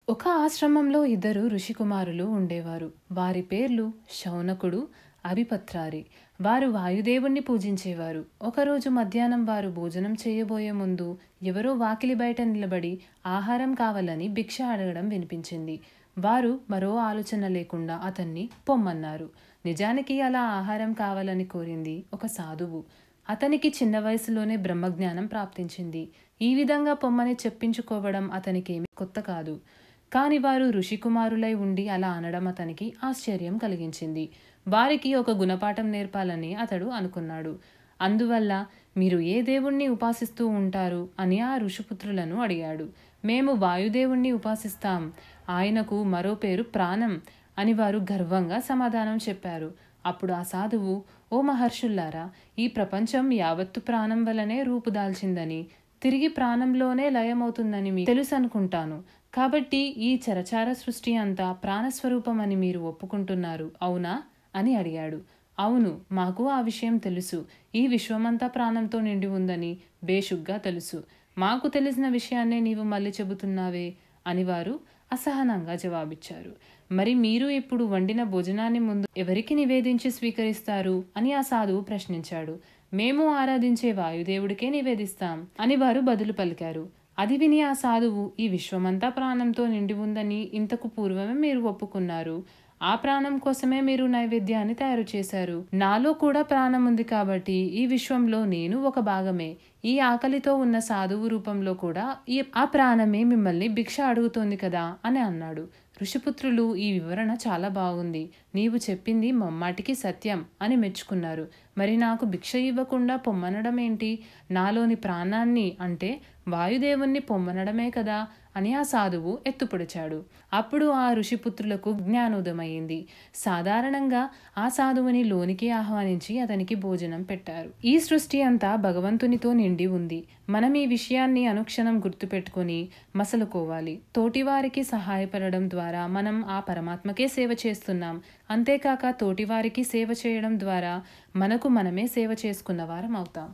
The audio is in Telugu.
ఒక ఆశ్రమంలో ఇద్దరు ఋషికుమారులు ఉండేవారు. వారి పేర్లు శౌనకుడు, అభిపత్రారి. వారు వాయుదేవుణ్ణి పూజించేవారు. ఒకరోజు మధ్యాహ్నం వారు భోజనం చేయబోయే ముందు ఎవరో వాకిలి బయట నిలబడి ఆహారం కావాలని భిక్ష అడగడం వినిపించింది. వారు మరో ఆలోచన లేకుండా అతన్ని పొమ్మన్నారు. నిజానికి అలా ఆహారం కావాలని కోరింది ఒక సాధువు. అతనికి చిన్న వయసులోనే బ్రహ్మజ్ఞానం ప్రాప్తించింది. ఈ విధంగా పొమ్మని చెప్పించుకోవడం అతనికేమీ కొత్త కాదు. కాని వారు ఋషికుమారులై ఉండి అలా అనడం అతనికి ఆశ్చర్యం కలిగించింది. వారికి ఒక గుణపాఠం నేర్పాలని అతడు అనుకున్నాడు. అందువల్ల మీరు ఏ దేవుణ్ణి ఉపాసిస్తూ ఉంటారు అని ఆ ఋషిపుత్రులను అడిగాడు. మేము వాయుదేవుణ్ణి ఉపాసిస్తాం. ఆయనకు మరో పేరు ప్రాణం అని వారు గర్వంగా సమాధానం చెప్పారు. అప్పుడు ఆ సాధువు, ఓ మహర్షుల్లారా, ఈ ప్రపంచం యావత్తు ప్రాణం వలనే రూపుదాల్చిందని, తిరిగి ప్రాణంలోనే లయమవుతుందని మీకు తెలుసు అనుకుంటాను. కాబట్టి ఈ చరచార సృష్టి అంతా ప్రాణస్వరూపం అని మీరు ఒప్పుకుంటున్నారు, అవునా అని అడిగాడు. అవును, మాకు ఆ విషయం తెలుసు. ఈ విశ్వమంతా ప్రాణంతో నిండి ఉందని బేషుగ్గా తెలుసు. మాకు తెలిసిన విషయాన్నే నీవు మళ్ళీ చెబుతున్నావే అని వారు అసహనంగా జవాబిచ్చారు. మరి మీరు ఇప్పుడు వండిన భోజనాన్ని ముందు ఎవరికి నివేదించి స్వీకరిస్తారు అని ఆ సాధువు ప్రశ్నించాడు. మేము ఆరాధించే వాయుదేవుడికే నివేదిస్తాం అని వారు బదులు పలికారు. అది విని ఆ సాధువు, ఈ విశ్వమంతా ప్రాణంతో నిండి ఉందని ఇంతకు పూర్వమే మీరు ఒప్పుకున్నారు. ఆ ప్రాణం కోసమే మీరు నైవేద్యాన్ని తయారు చేశారు. నాలో కూడా ప్రాణం ఉంది కాబట్టి ఈ విశ్వంలో నేను ఒక భాగమే. ఈ ఆకలితో ఉన్న సాధువు రూపంలో కూడా ఆ ప్రాణమే మిమ్మల్ని భిక్ష అడుగుతోంది కదా అని అన్నాడు. ఋషిపుత్రులు, ఈ వివరణ చాలా బాగుంది. నీవు చెప్పింది మమ్మాటికి సత్యం అని మెచ్చుకున్నారు. మరి నాకు భిక్ష ఇవ్వకుండా పొమ్మనడం ఏంటి? నాలోని ప్రాణాన్ని అంటే వాయుదేవుణ్ణి పొమ్మనడమే కదా అని ఆ సాధువు ఎత్తుపొడిచాడు. అప్పుడు ఆ ఋషిపుత్రులకు జ్ఞానోదయమైంది. సాధారణంగా ఆ సాధువుని లోనికి ఆహ్వానించి అతనికి భోజనం పెట్టారు. ఈ సృష్టి అంతా భగవంతునితో నిండి ఉంది. మనం ఈ విషయాన్ని అనుక్షణం గుర్తుపెట్టుకొని మసలుకోవాలి. తోటివారికి సహాయపడడం ద్వారా మనం ఆ పరమాత్మకే సేవ చేస్తున్నాం. అంతేకాక తోటివారికి సేవ చేయడం ద్వారా మనకు మనమే సేవ చేసుకున్న వారం అవుతాం.